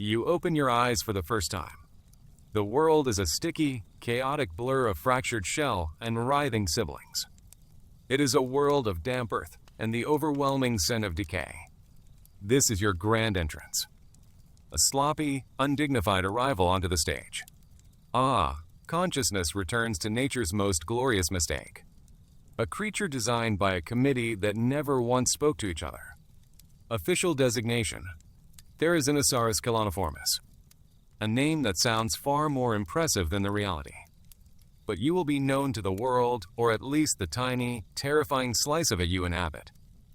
You open your eyes for the first time. The world is a sticky, chaotic blur of fractured shell and writhing siblings. It is a world of damp earth and the overwhelming scent of decay. This is your grand entrance. A sloppy, undignified arrival onto the stage. Consciousness returns to nature's most glorious mistake. A creature designed by a committee that never once spoke to each other. Official designation: Therizinosaurus caloniformis. A name that sounds far more impressive than the reality. But you will be known to the world, or at least the tiny, terrifying slice of it you inhabit,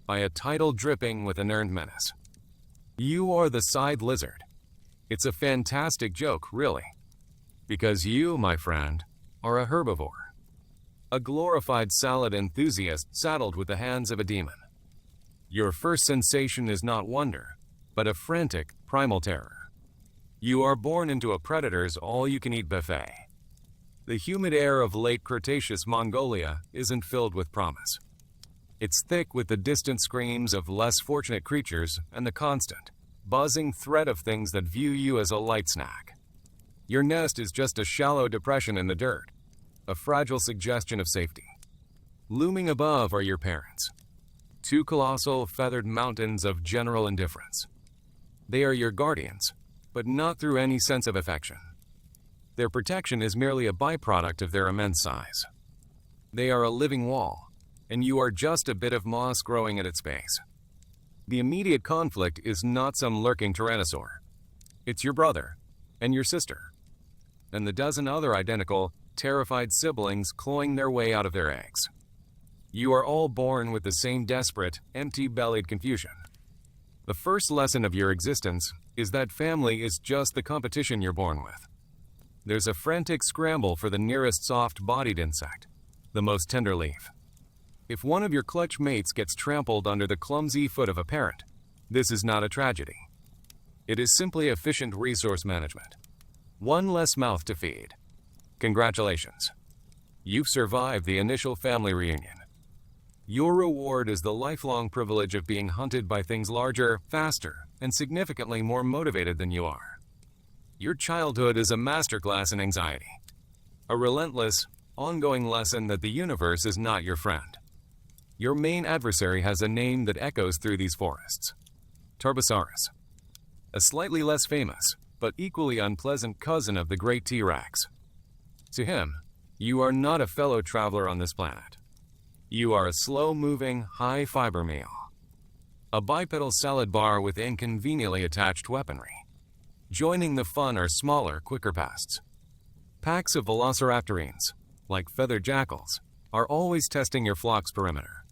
by a title dripping with an earned menace. You are the scythe lizard. It's a fantastic joke, really. Because you, my friend, are a herbivore. A glorified salad enthusiast saddled with the hands of a demon. Your first sensation is not wonder, but a frantic, primal terror. You are born into a predator's all-you-can-eat buffet. The humid air of late Cretaceous Mongolia isn't filled with promise. It's thick with the distant screams of less fortunate creatures and the constant, buzzing threat of things that view you as a light snack. Your nest is just a shallow depression in the dirt, a fragile suggestion of safety. Looming above are your parents, two colossal, feathered mountains of general indifference. They are your guardians, but not through any sense of affection. Their protection is merely a byproduct of their immense size. They are a living wall, and you are just a bit of moss growing at its base. The immediate conflict is not some lurking tyrannosaur. It's your brother, and your sister, and the dozen other identical, terrified siblings clawing their way out of their eggs. You are all born with the same desperate, empty-bellied confusion. The first lesson of your existence is that family is just the competition you're born with. There's a frantic scramble for the nearest soft-bodied insect, the most tender leaf. If one of your clutch mates gets trampled under the clumsy foot of a parent, this is not a tragedy. It is simply efficient resource management. One less mouth to feed. Congratulations. You've survived the initial family reunion. Your reward is the lifelong privilege of being hunted by things larger, faster, and significantly more motivated than you are. Your childhood is a masterclass in anxiety. A relentless, ongoing lesson that the universe is not your friend. Your main adversary has a name that echoes through these forests. Tarbosaurus. A slightly less famous, but equally unpleasant cousin of the great T-Rex. To him, you are not a fellow traveler on this planet. You are a slow-moving, high-fiber meal. A bipedal salad bar with inconveniently attached weaponry. Joining the fun are smaller, quicker pests. Packs of velociraptorines, like feathered jackals, are always testing your flock's perimeter.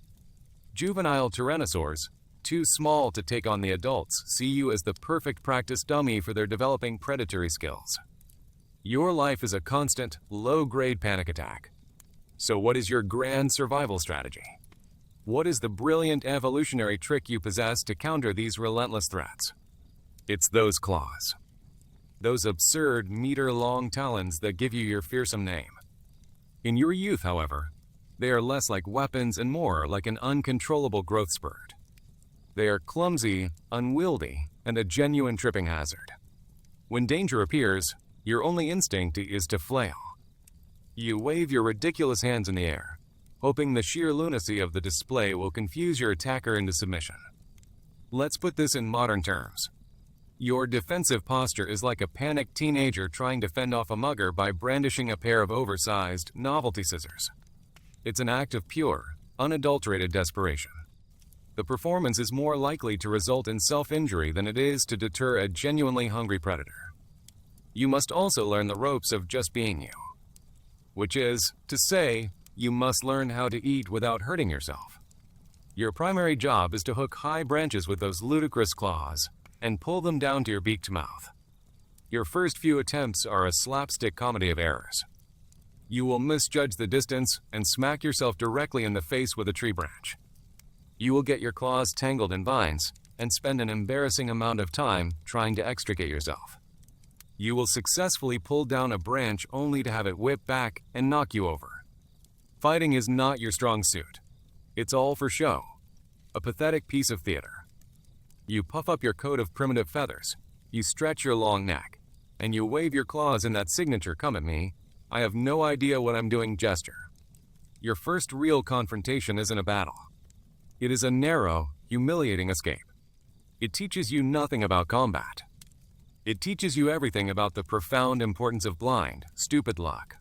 Juvenile tyrannosaurs, too small to take on the adults, see you as the perfect practice dummy for their developing predatory skills. Your life is a constant, low-grade panic attack. So what is your grand survival strategy? What is the brilliant evolutionary trick you possess to counter these relentless threats? It's those claws. Those absurd, meter-long talons that give you your fearsome name. In your youth, however, they are less like weapons and more like an uncontrollable growth spurt. They are clumsy, unwieldy, and a genuine tripping hazard. When danger appears, your only instinct is to flail. You wave your ridiculous hands in the air, hoping the sheer lunacy of the display will confuse your attacker into submission. Let's put this in modern terms. Your defensive posture is like a panicked teenager trying to fend off a mugger by brandishing a pair of oversized, novelty scissors. It's an act of pure, unadulterated desperation. The performance is more likely to result in self-injury than it is to deter a genuinely hungry predator. You must also learn the ropes of just being you. Which is, to say, you must learn how to eat without hurting yourself. Your primary job is to hook high branches with those ludicrous claws and pull them down to your beaked mouth. Your first few attempts are a slapstick comedy of errors. You will misjudge the distance and smack yourself directly in the face with a tree branch. You will get your claws tangled in vines and spend an embarrassing amount of time trying to extricate yourself. You will successfully pull down a branch only to have it whip back and knock you over. Fighting is not your strong suit. It's all for show. A pathetic piece of theater. You puff up your coat of primitive feathers, You stretch your long neck, and you wave your claws in that signature "come at me, I have no idea what I'm doing" gesture. Your first real confrontation isn't a battle. It is a narrow, humiliating escape. It teaches you nothing about combat. It teaches you everything about the profound importance of blind, stupid luck.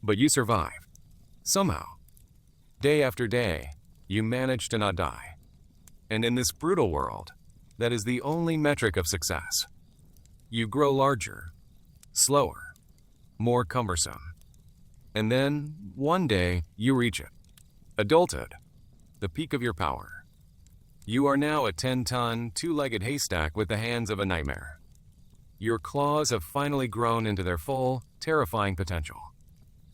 But you survive. Somehow. Day after day, you manage to not die. And in this brutal world, that is the only metric of success. You grow larger, slower, more cumbersome. And then, one day, you reach it. Adulthood, the peak of your power. You are now a 10-ton, two-legged haystack with the hands of a nightmare. Your claws have finally grown into their full, terrifying potential.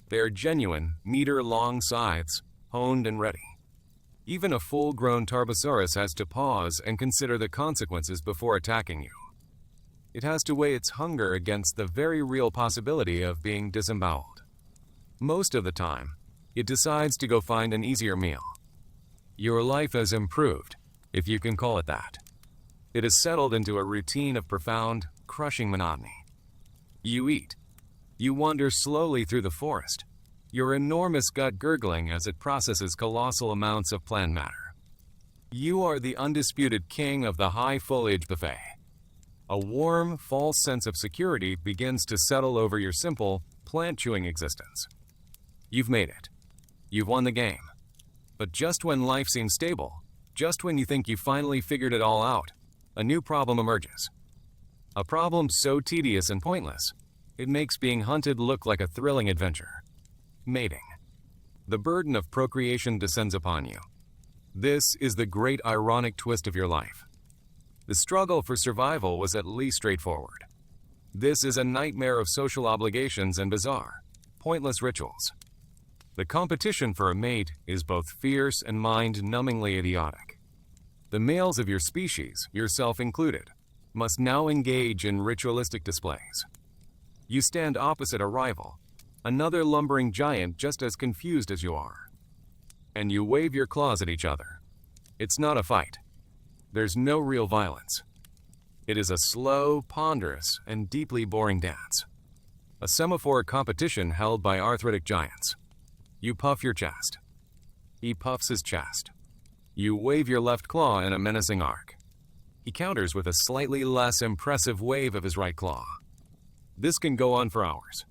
They are genuine, meter-long scythes, honed and ready. Even a full-grown Tarbosaurus has to pause and consider the consequences before attacking you. It has to weigh its hunger against the very real possibility of being disemboweled. Most of the time, it decides to go find an easier meal. Your life has improved, if you can call it that. It has settled into a routine of profound, crushing monotony. You eat. You wander slowly through the forest, your enormous gut gurgling as it processes colossal amounts of plant matter. You are the undisputed king of the high foliage buffet. A warm, false sense of security begins to settle over your simple, plant-chewing existence. You've made it. You've won the game. But just when life seems stable, just when you think you finally figured it all out, a new problem emerges. A problem so tedious and pointless, it makes being hunted look like a thrilling adventure. Mating. The burden of procreation descends upon you. This is the great ironic twist of your life. The struggle for survival was at least straightforward. This is a nightmare of social obligations and bizarre, pointless rituals. The competition for a mate is both fierce and mind-numbingly idiotic. The males of your species, yourself included, must now engage in ritualistic displays. You stand opposite a rival, another lumbering giant just as confused as you are. And you wave your claws at each other. It's not a fight. There's no real violence. It is a slow, ponderous, and deeply boring dance. A semaphore competition held by arthritic giants. You puff your chest. He puffs his chest. You wave your left claw in a menacing arc. He counters with a slightly less impressive wave of his right claw. This can go on for hours.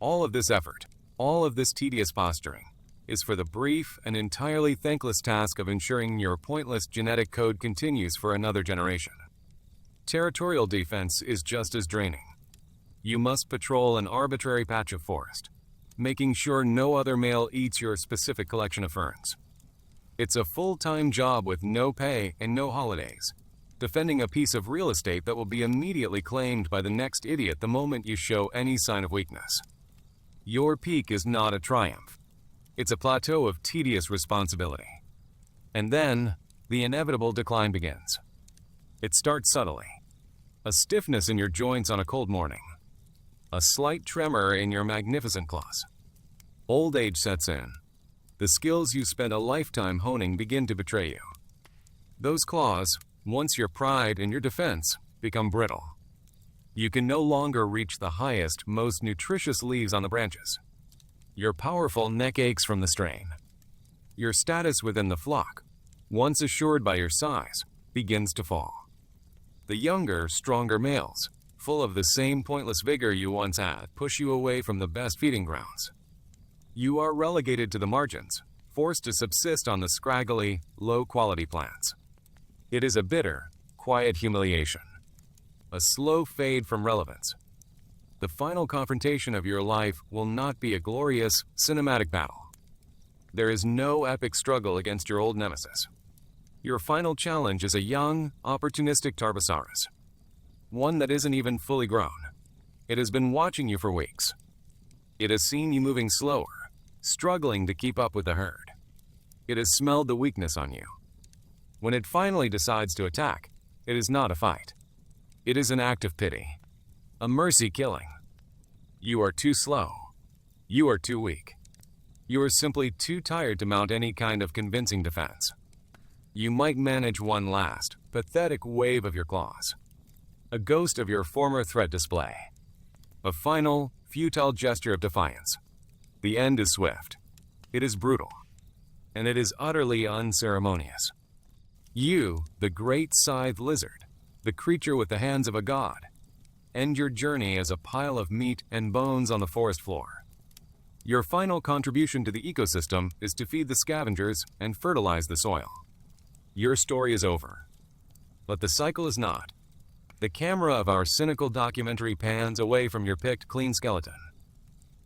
All of this effort, all of this tedious posturing, is for the brief and entirely thankless task of ensuring your pointless genetic code continues for another generation. Territorial defense is just as draining. You must patrol an arbitrary patch of forest, making sure no other male eats your specific collection of ferns. It's a full-time job with no pay and no holidays, defending a piece of real estate that will be immediately claimed by the next idiot the moment you show any sign of weakness. Your peak is not a triumph. It's a plateau of tedious responsibility. And then, the inevitable decline begins. It starts subtly. A stiffness in your joints on a cold morning. A slight tremor in your magnificent claws. Old age sets in. The skills you spent a lifetime honing begin to betray you. Those claws, once your pride and your defense, become brittle. You can no longer reach the highest, most nutritious leaves on the branches. Your powerful neck aches from the strain. Your status within the flock, once assured by your size, begins to fall. The younger, stronger males, full of the same pointless vigor you once had, push you away from the best feeding grounds. You are relegated to the margins, forced to subsist on the scraggly, low-quality plants. It is a bitter, quiet humiliation. A slow fade from relevance. The final confrontation of your life will not be a glorious, cinematic battle. There is no epic struggle against your old nemesis. Your final challenge is a young, opportunistic Tarbosaurus. One that isn't even fully grown. It has been watching you for weeks. It has seen you moving slower, struggling to keep up with the herd. It has smelled the weakness on you. When it finally decides to attack, it is not a fight. It is an act of pity. A mercy killing. You are too slow. You are too weak. You are simply too tired to mount any kind of convincing defense. You might manage one last, pathetic wave of your claws. a ghost of your former threat display. A final, futile gesture of defiance. The end is swift. It is brutal. And it is utterly unceremonious. You, the great scythe lizard, the creature with the hands of a god, end your journey as a pile of meat and bones on the forest floor. Your final contribution to the ecosystem is to feed the scavengers and fertilize the soil. Your story is over. But the cycle is not. The camera of our cynical documentary pans away from your picked clean skeleton.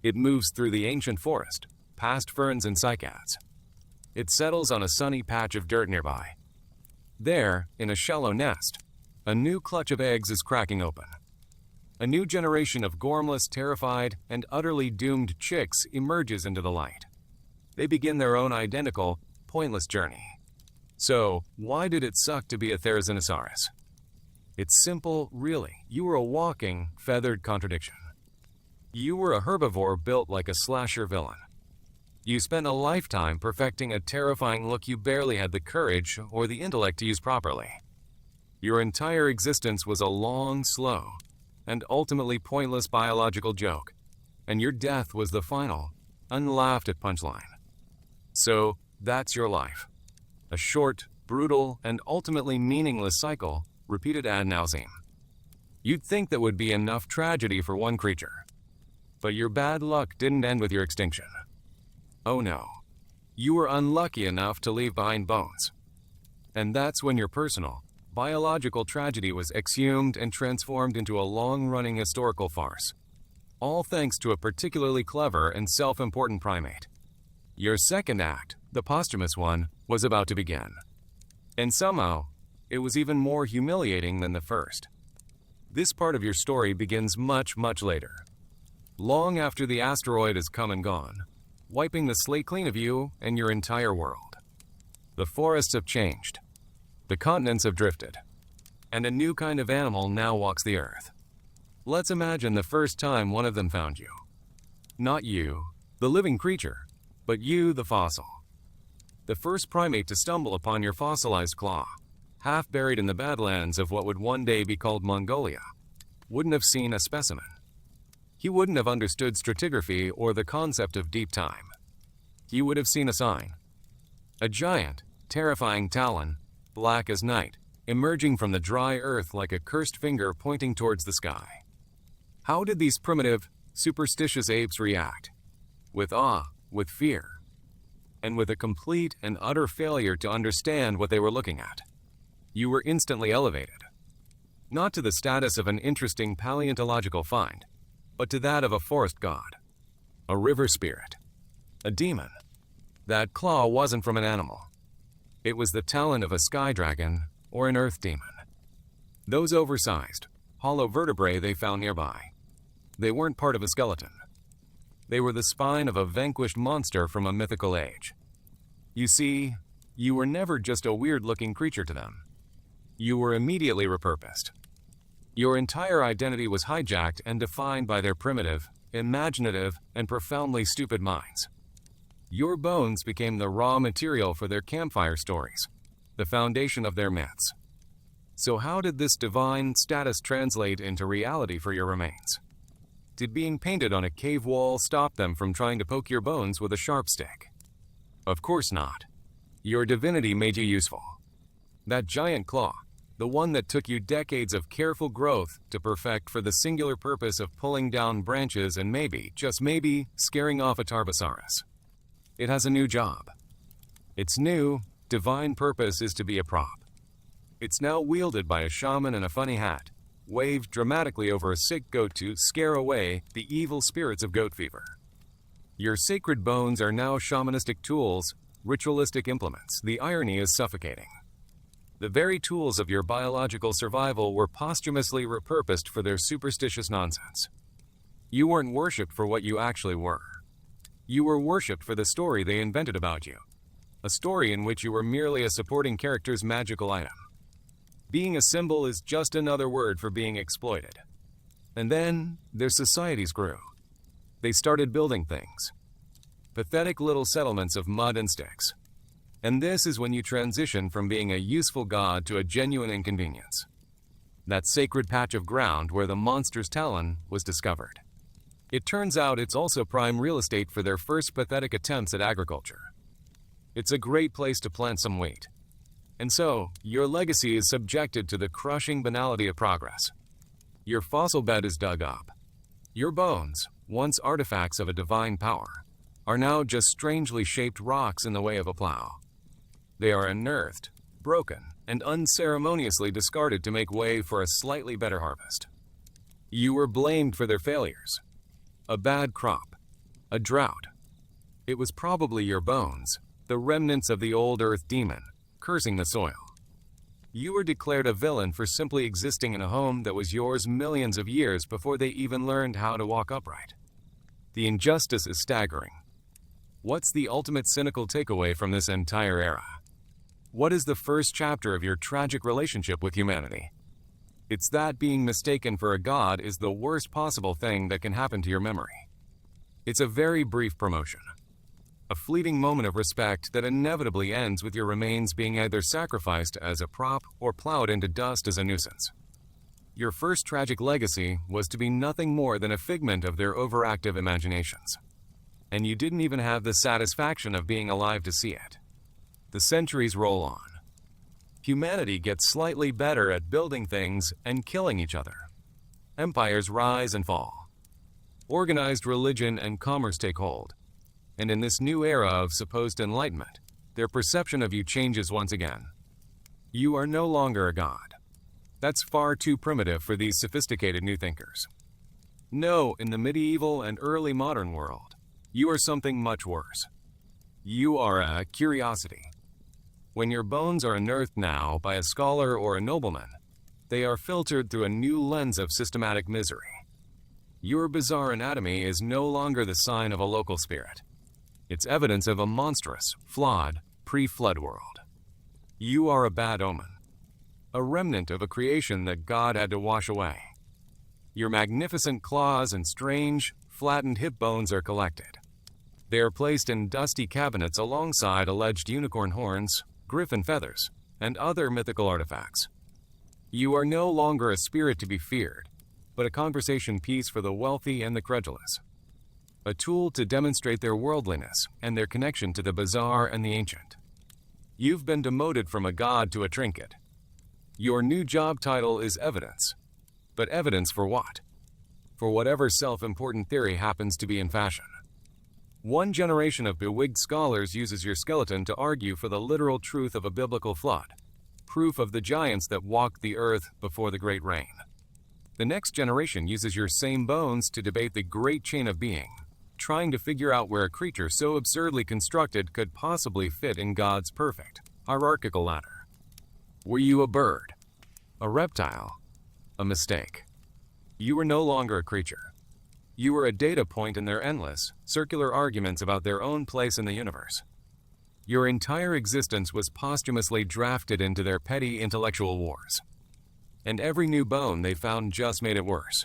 It moves through the ancient forest, past ferns and cycads. It settles on a sunny patch of dirt nearby. There, in a shallow nest, a new clutch of eggs is cracking open. A new generation of gormless, terrified, and utterly doomed chicks emerges into the light. They begin their own identical, pointless journey. So, why did it suck to be a Therizinosaurus? It's simple, really. You were a walking, feathered contradiction. You were a herbivore built like a slasher villain. You spent a lifetime perfecting a terrifying look you barely had the courage or the intellect to use properly. Your entire existence was a long, slow, and ultimately pointless biological joke, and your death was the final, unlaughed-at punchline. So, that's your life. A short, brutal, and ultimately meaningless cycle, repeated ad nauseam. You'd think that would be enough tragedy for one creature. But your bad luck didn't end with your extinction. Oh no. You were unlucky enough to leave behind bones. And that's when your personal, biological tragedy was exhumed and transformed into a long-running historical farce. All thanks to a particularly clever and self-important primate. Your second act, the posthumous one, was about to begin. And somehow, it was even more humiliating than the first. This part of your story begins much, much later. Long after the asteroid has come and gone, wiping the slate clean of you and your entire world. The forests have changed. The continents have drifted. And a new kind of animal now walks the earth. Let's imagine the first time one of them found you. Not you, the living creature, but you, the fossil. The first primate to stumble upon your fossilized claw, half buried in the badlands of what would one day be called Mongolia, wouldn't have seen a specimen. He wouldn't have understood stratigraphy or the concept of deep time. He would have seen a sign. A giant, terrifying talon, black as night, emerging from the dry earth like a cursed finger pointing towards the sky. How did these primitive, superstitious apes react? With awe, with fear, and with a complete and utter failure to understand what they were looking at. You were instantly elevated. Not to the status of an interesting paleontological find, but to that of a forest god, a river spirit, a demon. That claw wasn't from an animal. It was the talon of a sky dragon or an earth demon. Those oversized, hollow vertebrae they found nearby. They weren't part of a skeleton. They were the spine of a vanquished monster from a mythical age. You see, you were never just a weird-looking creature to them. You were immediately repurposed. Your entire identity was hijacked and defined by their primitive, imaginative, and profoundly stupid minds. Your bones became the raw material for their campfire stories, the foundation of their myths. So how did this divine status translate into reality for your remains? Did being painted on a cave wall stop them from trying to poke your bones with a sharp stick? Of course not. Your divinity made you useful. That giant claw, the one that took you decades of careful growth to perfect for the singular purpose of pulling down branches and maybe, just maybe, scaring off a Tarbosaurus. It has a new job. Its new, divine purpose is to be a prop. It's now wielded by a shaman in a funny hat, waved dramatically over a sick goat to scare away the evil spirits of goat fever. Your sacred bones are now shamanistic tools, ritualistic implements. The irony is suffocating. The very tools of your biological survival were posthumously repurposed for their superstitious nonsense. You weren't worshipped for what you actually were. You were worshipped for the story they invented about you, a story in which you were merely a supporting character's magical item. Being a symbol is just another word for being exploited. And then, their societies grew. They started building things. Pathetic little settlements of mud and sticks. And this is when you transition from being a useful god to a genuine inconvenience. that sacred patch of ground where the monster's talon was discovered. It turns out it's also prime real estate for their first pathetic attempts at agriculture. It's a great place to plant some wheat. And so, your legacy is subjected to the crushing banality of progress. Your fossil bed is dug up. Your bones, once artifacts of a divine power, are now just strangely shaped rocks in the way of a plow. They are unearthed, broken, and unceremoniously discarded to make way for a slightly better harvest. You were blamed for their failures. A bad crop, a drought. It was probably your bones, the remnants of the old earth demon, cursing the soil. You were declared a villain for simply existing in a home that was yours millions of years before they even learned how to walk upright. The injustice is staggering. What's the ultimate cynical takeaway from this entire era? What is the first chapter of your tragic relationship with humanity? It's that being mistaken for a god is the worst possible thing that can happen to your memory. It's a very brief promotion. A fleeting moment of respect that inevitably ends with your remains being either sacrificed as a prop or plowed into dust as a nuisance. Your first tragic legacy was to be nothing more than a figment of their overactive imaginations. And you didn't even have the satisfaction of being alive to see it. The centuries roll on. Humanity gets slightly better at building things and killing each other. Empires rise and fall. Organized religion and commerce take hold. And in this new era of supposed enlightenment, their perception of you changes once again. You are no longer a god. That's far too primitive for these sophisticated new thinkers. No, in the medieval and early modern world, you are something much worse. You are a curiosity. When your bones are unearthed now by a scholar or a nobleman, they are filtered through a new lens of systematic misery. Your bizarre anatomy is no longer the sign of a local spirit. It's evidence of a monstrous, flawed, pre-flood world. You are a bad omen, a remnant of a creation that God had to wash away. Your magnificent claws and strange, flattened hip bones are collected. They are placed in dusty cabinets alongside alleged unicorn horns, griffin feathers, and other mythical artifacts. You are no longer a spirit to be feared, but a conversation piece for the wealthy and the credulous. A tool to demonstrate their worldliness and their connection to the bizarre and the ancient. You've been demoted from a god to a trinket. Your new job title is evidence. But evidence for what? For whatever self-important theory happens to be in fashion. One generation of bewigged scholars uses your skeleton to argue for the literal truth of a biblical flood, proof of the giants that walked the earth before the great rain. The next generation uses your same bones to debate the great chain of being, trying to figure out where a creature so absurdly constructed could possibly fit in God's perfect, hierarchical ladder. Were you a bird? A reptile? A mistake? You were no longer a creature. You were a data point in their endless, circular arguments about their own place in the universe. Your entire existence was posthumously drafted into their petty intellectual wars. And every new bone they found just made it worse.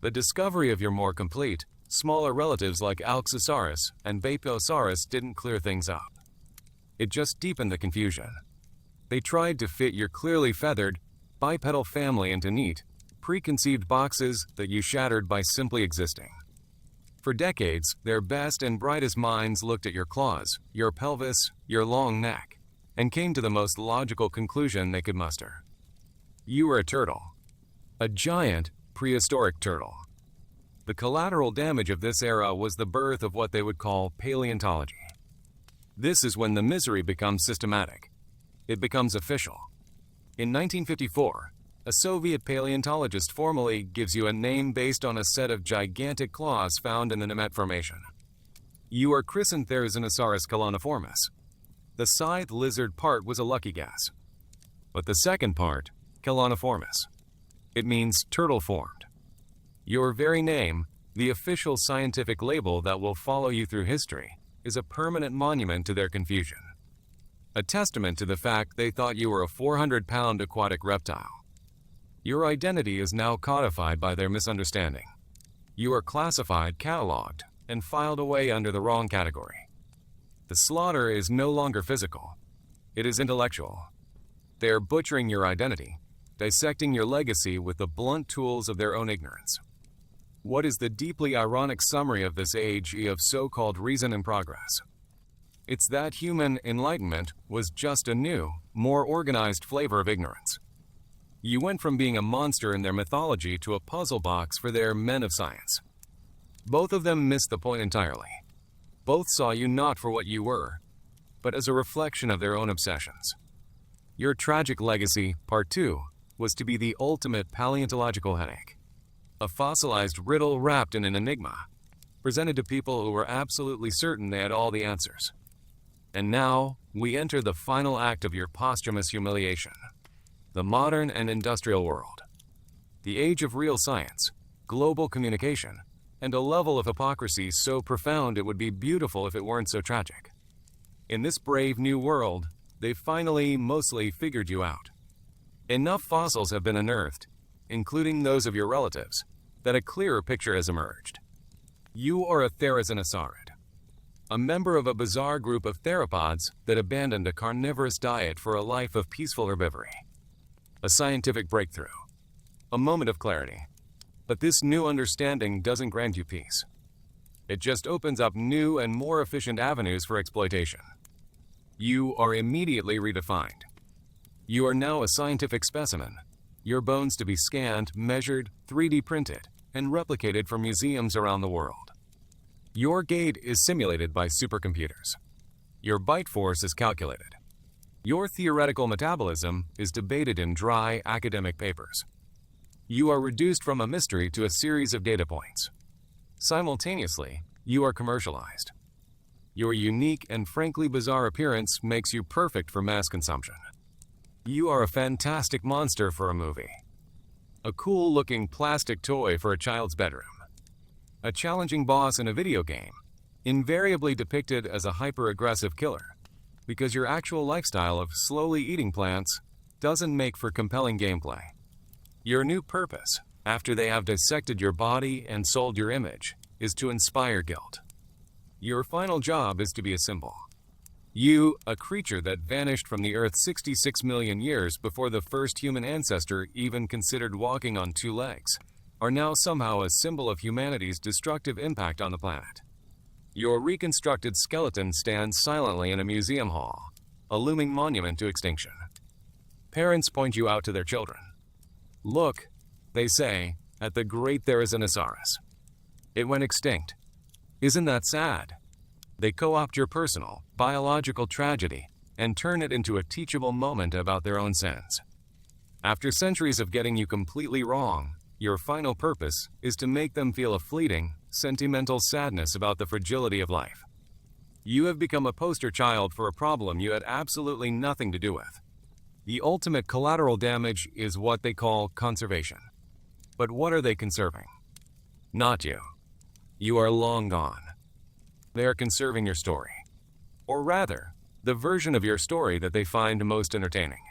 The discovery of your more complete, smaller relatives like Alxosaurus and Baposaurus didn't clear things up. It just deepened the confusion. They tried to fit your clearly feathered, bipedal family into neat, preconceived boxes that you shattered by simply existing. For decades, their best and brightest minds looked at your claws, your pelvis, your long neck, and came to the most logical conclusion they could muster. You were a turtle. A giant, prehistoric turtle. The collateral damage of this era was the birth of what they would call paleontology. This is when the misery becomes systematic. It becomes official. In 1954, a Soviet paleontologist formally gives you a name based on a set of gigantic claws found in the Nemegt Formation. You are christened Therizinosaurus coloniformis. The scythe lizard part was a lucky guess. But the second part, coloniformis. It means turtle-formed. Your very name, the official scientific label that will follow you through history, is a permanent monument to their confusion. A testament to the fact they thought you were a 400-pound aquatic reptile. Your identity is now codified by their misunderstanding. You are classified, cataloged, and filed away under the wrong category. The slaughter is no longer physical. It is intellectual. They are butchering your identity, dissecting your legacy with the blunt tools of their own ignorance. What is the deeply ironic summary of this age of so-called reason and progress? It's that human enlightenment was just a new, more organized flavor of ignorance. You went from being a monster in their mythology to a puzzle box for their men of science. Both of them missed the point entirely. Both saw you not for what you were, but as a reflection of their own obsessions. Your tragic legacy, part 2, was to be the ultimate paleontological headache. A fossilized riddle wrapped in an enigma, presented to people who were absolutely certain they had all the answers. And now, we enter the final act of your posthumous humiliation. The modern and industrial world. The age of real science, global communication, and a level of hypocrisy so profound it would be beautiful if it weren't so tragic. In this brave new world, they've finally mostly figured you out. Enough fossils have been unearthed, including those of your relatives, that a clearer picture has emerged. You are a Therizinosaurus, a member of a bizarre group of theropods that abandoned a carnivorous diet for a life of peaceful herbivory. A scientific breakthrough, a moment of clarity. But this new understanding doesn't grant you peace. It just opens up new and more efficient avenues for exploitation. You are immediately redefined. You are now a scientific specimen, your bones to be scanned, measured, 3D printed, and replicated for museums around the world. Your gait is simulated by supercomputers. Your bite force is calculated. Your theoretical metabolism is debated in dry academic papers. You are reduced from a mystery to a series of data points. Simultaneously, you are commercialized. Your unique and frankly bizarre appearance makes you perfect for mass consumption. You are a fantastic monster for a movie. A cool-looking plastic toy for a child's bedroom. A challenging boss in a video game, invariably depicted as a hyper-aggressive killer, because your actual lifestyle of slowly eating plants doesn't make for compelling gameplay. Your new purpose, after they have dissected your body and sold your image, is to inspire guilt. Your final job is to be a symbol. You, a creature that vanished from the Earth 66 million years before the first human ancestor even considered walking on 2 legs, are now somehow a symbol of humanity's destructive impact on the planet. Your reconstructed skeleton stands silently in a museum hall, a looming monument to extinction. Parents point you out to their children. Look, they say, at the great Therizinosaurus. It went extinct. Isn't that sad? They co-opt your personal, biological tragedy and turn it into a teachable moment about their own sins. After centuries of getting you completely wrong, your final purpose is to make them feel a fleeting, sentimental sadness about the fragility of life. You have become a poster child for a problem you had absolutely nothing to do with. The ultimate collateral damage is what they call conservation. But what are they conserving? Not you. You are long gone. They are conserving your story. Or rather, the version of your story that they find most entertaining.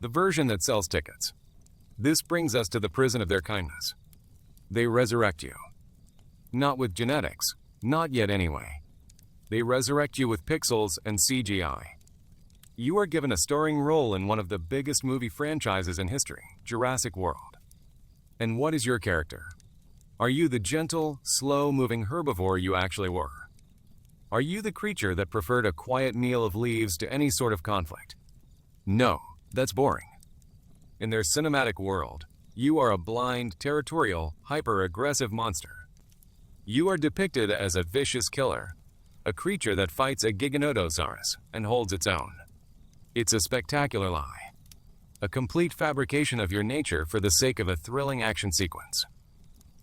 The version that sells tickets. This brings us to the prison of their kindness. They resurrect you. Not with genetics, not yet anyway. They resurrect you with pixels and CGI. You are given a starring role in one of the biggest movie franchises in history, Jurassic World. And what is your character? Are you the gentle, slow-moving herbivore you actually were? Are you the creature that preferred a quiet meal of leaves to any sort of conflict? No, that's boring. In their cinematic world, you are a blind, territorial, hyper-aggressive monster. You are depicted as a vicious killer, a creature that fights a Giganotosaurus and holds its own. It's a spectacular lie, a complete fabrication of your nature for the sake of a thrilling action sequence.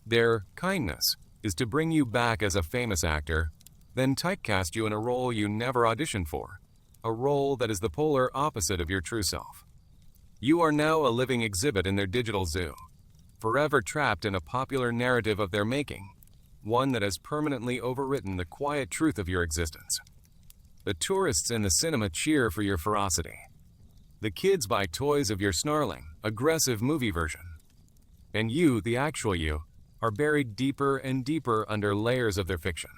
Their kindness is to bring you back as a famous actor, then typecast you in a role you never auditioned for, a role that is the polar opposite of your true self. You are now a living exhibit in their digital zoo, forever trapped in a popular narrative of their making, one that has permanently overwritten the quiet truth of your existence. The tourists in the cinema cheer for your ferocity. The kids buy toys of your snarling, aggressive movie version. And you, the actual you, are buried deeper and deeper under layers of their fiction.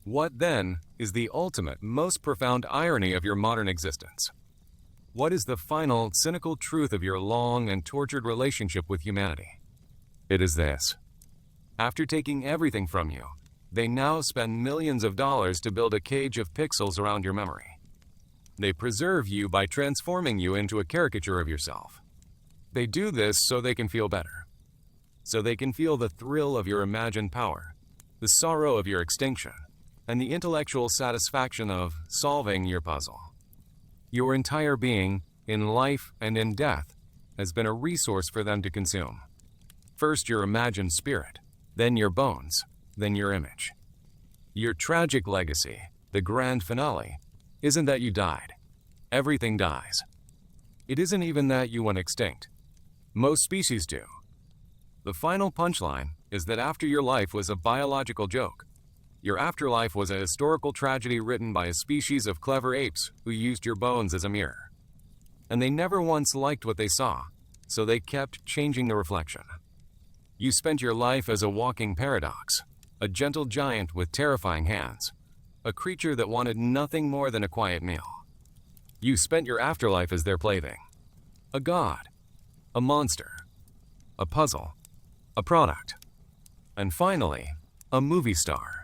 What, then, is the ultimate, most profound irony of your modern existence? What is the final, cynical truth of your long and tortured relationship with humanity? It is this. After taking everything from you, they now spend millions of dollars to build a cage of pixels around your memory. They preserve you by transforming you into a caricature of yourself. They do this so they can feel better. So they can feel the thrill of your imagined power, the sorrow of your extinction, and the intellectual satisfaction of solving your puzzle. Your entire being, in life and in death, has been a resource for them to consume. First your imagined spirit, then your bones, then your image. Your tragic legacy, the grand finale, isn't that you died. Everything dies. It isn't even that you went extinct. Most species do. The final punchline is that after your life was a biological joke, your afterlife was a historical tragedy written by a species of clever apes who used your bones as a mirror. And they never once liked what they saw, so they kept changing the reflection. You spent your life as a walking paradox, a gentle giant with terrifying hands, a creature that wanted nothing more than a quiet meal. You spent your afterlife as their plaything, a god, a monster, a puzzle, a product, and finally, a movie star.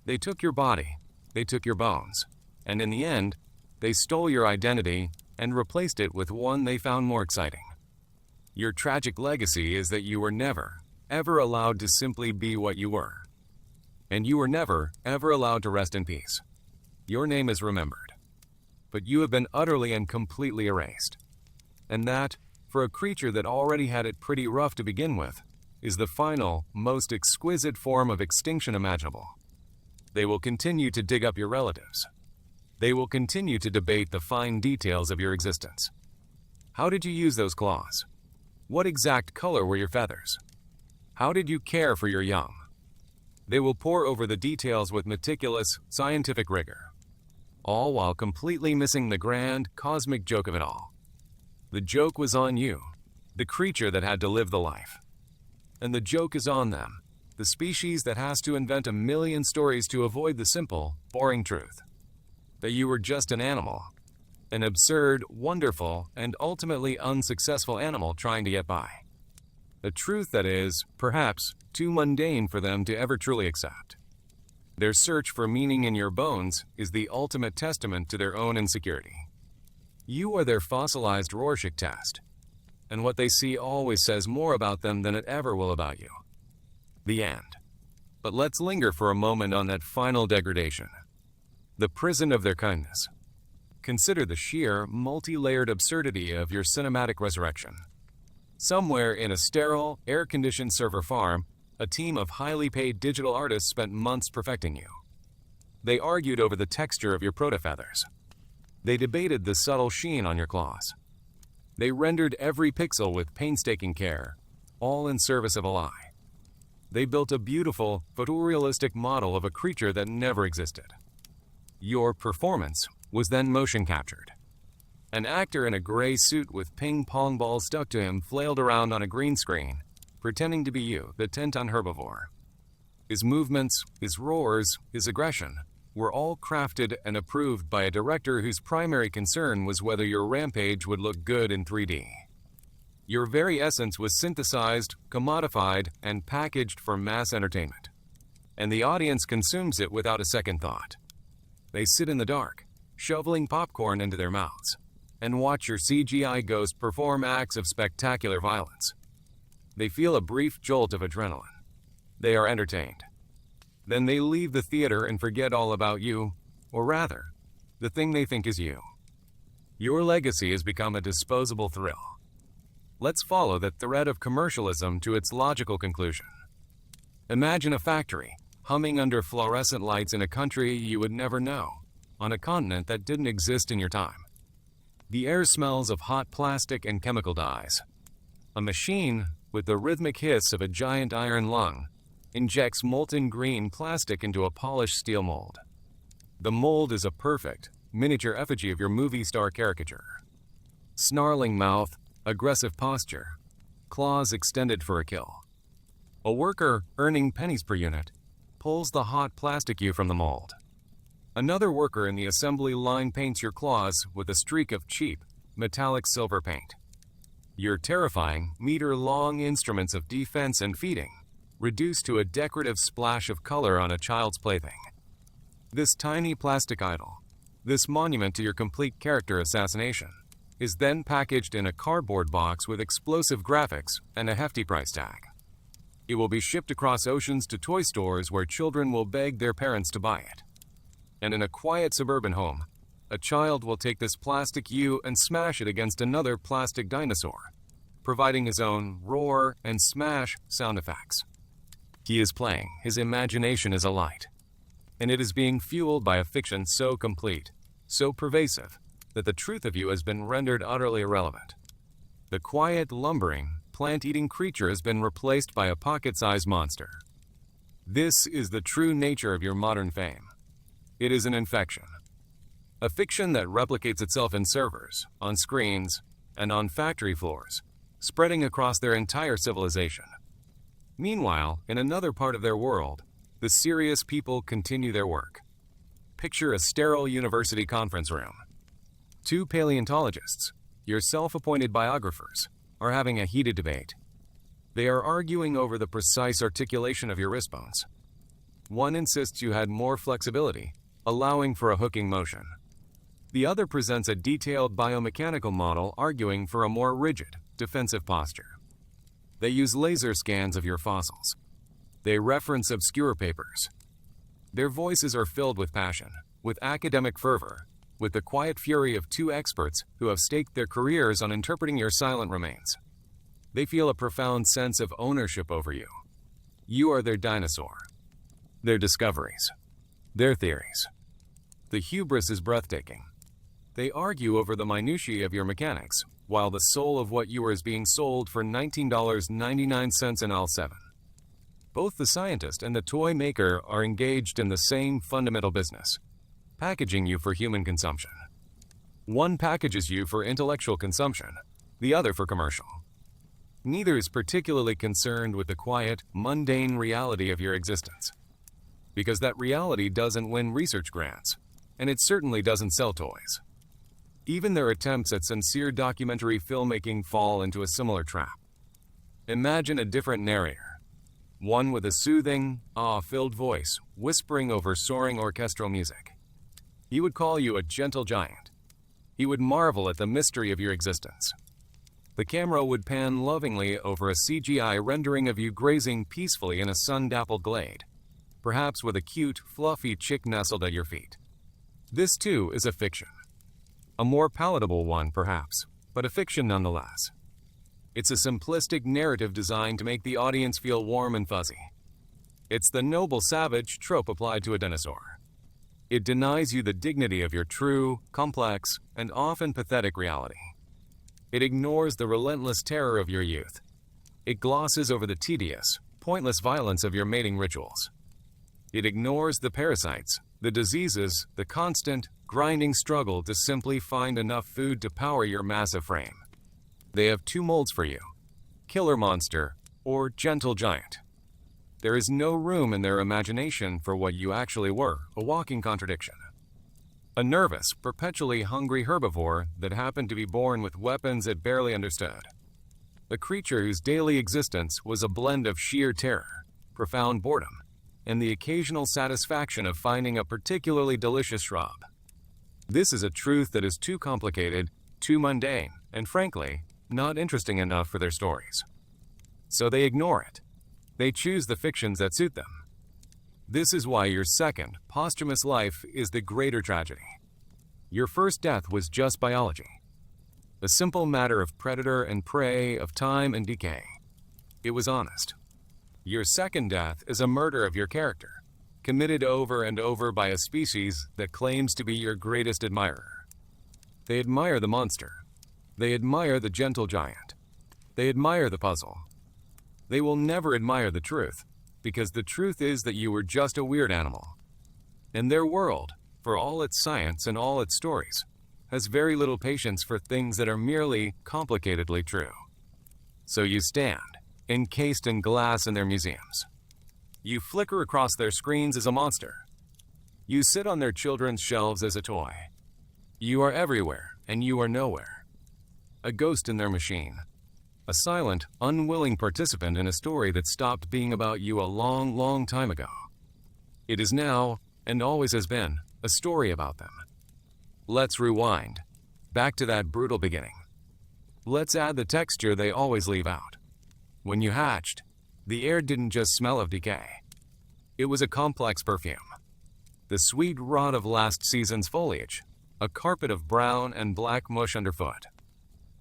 They took your body, they took your bones, and in the end, they stole your identity and replaced it with one they found more exciting. Your tragic legacy is that you were never, ever allowed to simply be what you were. And you were never, ever allowed to rest in peace. Your name is remembered, but you have been utterly and completely erased. And that, for a creature that already had it pretty rough to begin with, is the final, most exquisite form of extinction imaginable. They will continue to dig up your relatives. They will continue to debate the fine details of your existence. How did you use those claws? What exact color were your feathers? How did you care for your young? They will pore over the details with meticulous, scientific rigor, all while completely missing the grand, cosmic joke of it all. The joke was on you, the creature that had to live the life. And the joke is on them, the species that has to invent a million stories to avoid the simple, boring truth. That you were just an animal. An absurd, wonderful, and ultimately unsuccessful animal trying to get by. A truth that is, perhaps, too mundane for them to ever truly accept. Their search for meaning in your bones is the ultimate testament to their own insecurity. You are their fossilized Rorschach test, and what they see always says more about them than it ever will about you. The end. But let's linger for a moment on that final degradation. The prison of their kindness. Consider the sheer, multi-layered absurdity of your cinematic resurrection. Somewhere in a sterile, air-conditioned server farm, a team of highly paid digital artists spent months perfecting you. They argued over the texture of your proto-feathers. They debated the subtle sheen on your claws. They rendered every pixel with painstaking care, all in service of a lie. They built a beautiful, photorealistic model of a creature that never existed. Your performance was then motion captured. An actor in a gray suit with ping-pong balls stuck to him flailed around on a green screen, pretending to be you, the 10-ton herbivore. His movements, his roars, his aggression were all crafted and approved by a director whose primary concern was whether your rampage would look good in 3D. Your very essence was synthesized, commodified, and packaged for mass entertainment. And the audience consumes it without a second thought. They sit in the dark, shoveling popcorn into their mouths, and watch your CGI ghost perform acts of spectacular violence. They feel a brief jolt of adrenaline. They are entertained. Then they leave the theater and forget all about you, or rather, the thing they think is you. Your legacy has become a disposable thrill. Let's follow that thread of commercialism to its logical conclusion. Imagine a factory, humming under fluorescent lights in a country you would never know, on a continent that didn't exist in your time. The air smells of hot plastic and chemical dyes. A machine, with the rhythmic hiss of a giant iron lung, injects molten green plastic into a polished steel mold. The mold is a perfect, miniature effigy of your movie star caricature. Snarling mouth, aggressive posture, claws extended for a kill. A worker, earning pennies per unit, pulls the hot plastic you from the mold. Another worker in the assembly line paints your claws with a streak of cheap, metallic silver paint. Your terrifying, meter-long instruments of defense and feeding, reduced to a decorative splash of color on a child's plaything. This tiny plastic idol, this monument to your complete character assassination, is then packaged in a cardboard box with explosive graphics and a hefty price tag. It will be shipped across oceans to toy stores where children will beg their parents to buy it. And in a quiet suburban home, a child will take this plastic you and smash it against another plastic dinosaur, providing his own roar and smash sound effects. He is playing, his imagination is alight, and it is being fueled by a fiction so complete, so pervasive, that the truth of you has been rendered utterly irrelevant. The quiet, lumbering, plant-eating creature has been replaced by a pocket-sized monster. This is the true nature of your modern fame. It is an infection. A fiction that replicates itself in servers, on screens, and on factory floors, spreading across their entire civilization. Meanwhile, in another part of their world, the serious people continue their work. Picture a sterile university conference room. Two paleontologists, your self-appointed biographers, are having a heated debate. They are arguing over the precise articulation of your wrist bones. One insists you had more flexibility, allowing for a hooking motion. The other presents a detailed biomechanical model arguing for a more rigid, defensive posture. They use laser scans of your fossils. They reference obscure papers. Their voices are filled with passion, with academic fervor, with the quiet fury of two experts who have staked their careers on interpreting your silent remains. They feel a profound sense of ownership over you. You are their dinosaur, their discoveries, their theories. The hubris is breathtaking. They argue over the minutiae of your mechanics, while the soul of what you are is being sold for $19.99 in aisle 7. Both the scientist and the toy maker are engaged in the same fundamental business, packaging you for human consumption. One packages you for intellectual consumption, the other for commercial. Neither is particularly concerned with the quiet, mundane reality of your existence, because that reality doesn't win research grants, and it certainly doesn't sell toys. Even their attempts at sincere documentary filmmaking fall into a similar trap. Imagine a different narrator, one with a soothing, awe-filled voice whispering over soaring orchestral music. He would call you a gentle giant. He would marvel at the mystery of your existence. The camera would pan lovingly over a CGI rendering of you grazing peacefully in a sun-dappled glade, perhaps with a cute, fluffy chick nestled at your feet. This too is a fiction. A more palatable one, perhaps, but a fiction nonetheless. It's a simplistic narrative designed to make the audience feel warm and fuzzy. It's the noble savage trope applied to a dinosaur. It denies you the dignity of your true, complex, and often pathetic reality. It ignores the relentless terror of your youth. It glosses over the tedious, pointless violence of your mating rituals. It ignores the parasites, the diseases, the constant, grinding struggle to simply find enough food to power your massive frame. They have two molds for you: killer monster or gentle giant. There is no room in their imagination for what you actually were, a walking contradiction. A nervous, perpetually hungry herbivore that happened to be born with weapons it barely understood. A creature whose daily existence was a blend of sheer terror, profound boredom, and the occasional satisfaction of finding a particularly delicious shrub. This is a truth that is too complicated, too mundane, and frankly, not interesting enough for their stories. So they ignore it. They choose the fictions that suit them. This is why your second, posthumous life is the greater tragedy. Your first death was just biology. A simple matter of predator and prey, of time and decay. It was honest. Your second death is a murder of your character, committed over and over by a species that claims to be your greatest admirer. They admire the monster. They admire the gentle giant. They admire the puzzle. They will never admire the truth, because the truth is that you were just a weird animal. And their world, for all its science and all its stories, has very little patience for things that are merely complicatedly true. So you stand, encased in glass in their museums. You flicker across their screens as a monster. You sit on their children's shelves as a toy. You are everywhere, and you are nowhere. a ghost in their machine, a silent, unwilling participant in a story that stopped being about you a long, long time ago. It is now, and always has been, a story about them. Let's rewind, back to that brutal beginning. Let's add the texture they always leave out. When you hatched, the air didn't just smell of decay. It was a complex perfume. The sweet rot of last season's foliage, a carpet of brown and black mush underfoot.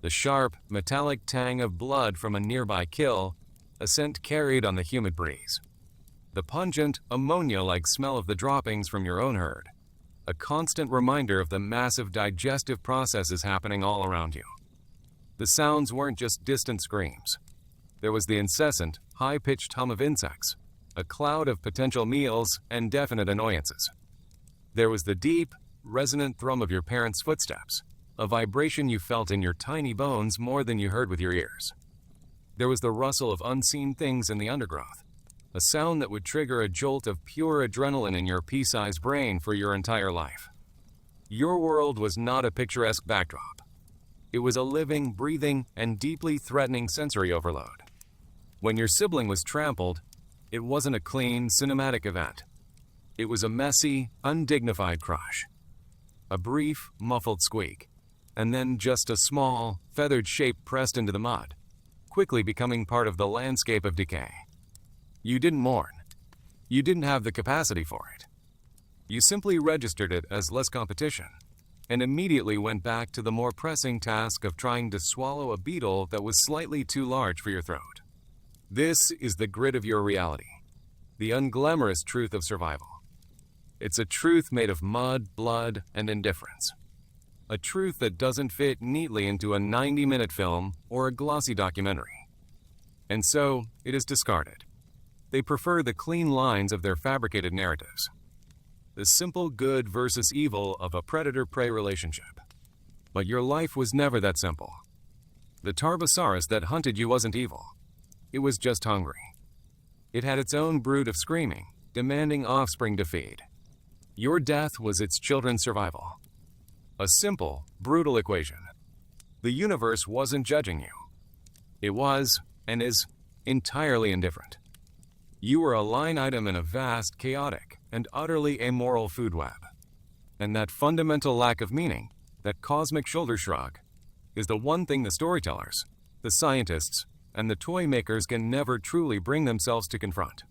The sharp, metallic tang of blood from a nearby kill, a scent carried on the humid breeze. The pungent, ammonia-like smell of the droppings from your own herd, a constant reminder of the massive digestive processes happening all around you. The sounds weren't just distant screams. There was the incessant, high-pitched hum of insects, a cloud of potential meals and definite annoyances. There was the deep, resonant thrum of your parents' footsteps, a vibration you felt in your tiny bones more than you heard with your ears. There was the rustle of unseen things in the undergrowth, a sound that would trigger a jolt of pure adrenaline in your pea-sized brain for your entire life. Your world was not a picturesque backdrop. It was a living, breathing, and deeply threatening sensory overload. When your sibling was trampled, it wasn't a clean, cinematic event. It was a messy, undignified crush. A brief, muffled squeak, and then just a small, feathered shape pressed into the mud, quickly becoming part of the landscape of decay. You didn't mourn. You didn't have the capacity for it. You simply registered it as less competition, and immediately went back to the more pressing task of trying to swallow a beetle that was slightly too large for your throat. This is the grit of your reality, the unglamorous truth of survival. It's a truth made of mud, blood, and indifference. A truth that doesn't fit neatly into a 90-minute film or a glossy documentary. And so, it is discarded. They prefer the clean lines of their fabricated narratives. The simple good versus evil of a predator-prey relationship. But your life was never that simple. The Tarbosaurus that hunted you wasn't evil. It was just hungry. It had its own brood of screaming, demanding offspring to feed. Your death was its children's survival. A simple, brutal equation. The universe wasn't judging you. It was, and is, entirely indifferent. You were a line item in a vast, chaotic, and utterly amoral food web. And that fundamental lack of meaning, that cosmic shoulder shrug, is the one thing the storytellers, the scientists, and the toy makers can never truly bring themselves to confront.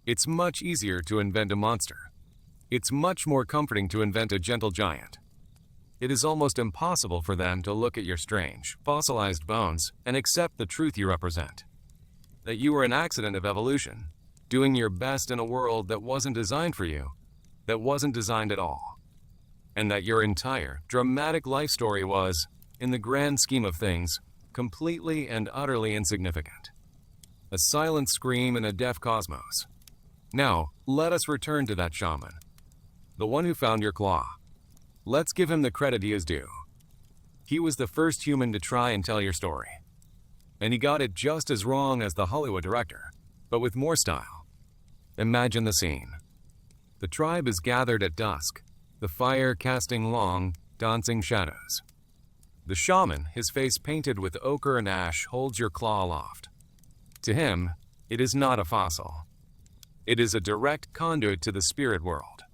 It's much easier to invent a monster. It's much more comforting to invent a gentle giant. It is almost impossible for them to look at your strange, fossilized bones and accept the truth you represent. That you were an accident of evolution, doing your best in a world that wasn't designed for you, that wasn't designed at all. And that your entire, dramatic life story was, in the grand scheme of things, completely and utterly insignificant. A silent scream in a deaf cosmos. Now, let us return to that shaman. The one who found your claw. Let's give him the credit he is due. He was the first human to try and tell your story. And he got it just as wrong as the Hollywood director, but with more style. Imagine the scene. The tribe is gathered at dusk, the fire casting long, dancing shadows. The shaman, his face painted with ochre and ash, holds your claw aloft. To him, it is not a fossil. It is a direct conduit to the spirit world.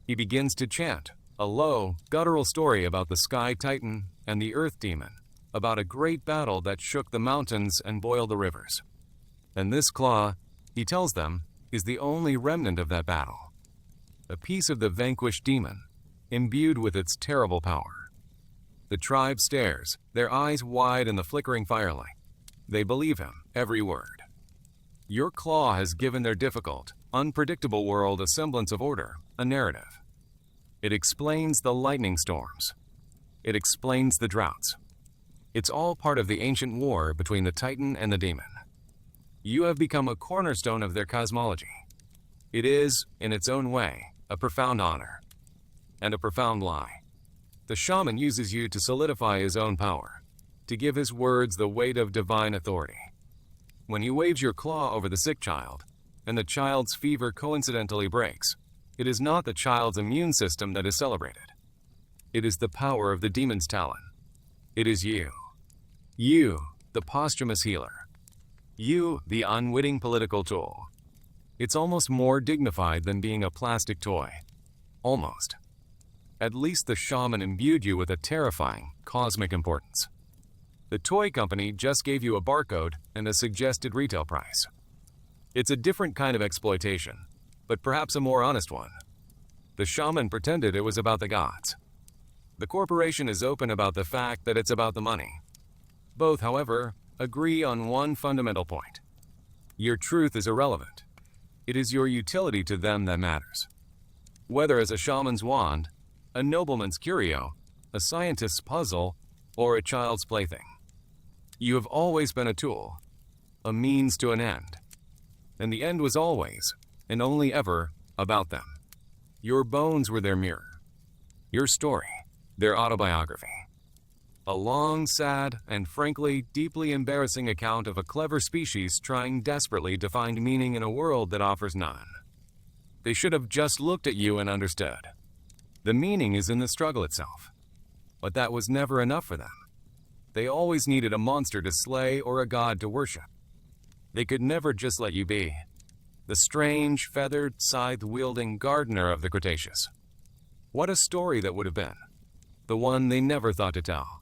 He begins to chant, a low, guttural story about the sky titan and the earth demon, about a great battle that shook the mountains and boiled the rivers. And this claw, he tells them, is the only remnant of that battle. A piece of the vanquished demon, imbued with its terrible power. The tribe stares, their eyes wide in the flickering firelight. They believe him, every word. Your claw has given their difficult, unpredictable world a semblance of order, a narrative. It explains the lightning storms. It explains the droughts. It's all part of the ancient war between the Titan and the demon. You have become a cornerstone of their cosmology. It is, in its own way, a profound honor. And a profound lie. The shaman uses you to solidify his own power, to give his words the weight of divine authority. When he waves your claw over the sick child, and the child's fever coincidentally breaks, it is not the child's immune system that is celebrated. It is the power of the demon's talon. It is you. You, the posthumous healer. You, the unwitting political tool. It's almost more dignified than being a plastic toy. Almost. At least the shaman imbued you with a terrifying, cosmic importance. The toy company just gave you a barcode and a suggested retail price. It's a different kind of exploitation, but perhaps a more honest one. The shaman pretended it was about the gods. The corporation is open about the fact that it's about the money. Both, however, agree on one fundamental point. Your truth is irrelevant. It is your utility to them that matters. Whether as a shaman's wand, a nobleman's curio, a scientist's puzzle, or a child's plaything. You have always been a tool, a means to an end. And the end was always, and only ever, about them. Your bones were their mirror. Your story, their autobiography. A long, sad, and frankly, deeply embarrassing account of a clever species trying desperately to find meaning in a world that offers none. They should have just looked at you and understood. The meaning is in the struggle itself. But that was never enough for them. They always needed a monster to slay or a god to worship. They could never just let you be. The strange, feathered, scythe-wielding gardener of the Cretaceous. What a story that would have been. The one they never thought to tell.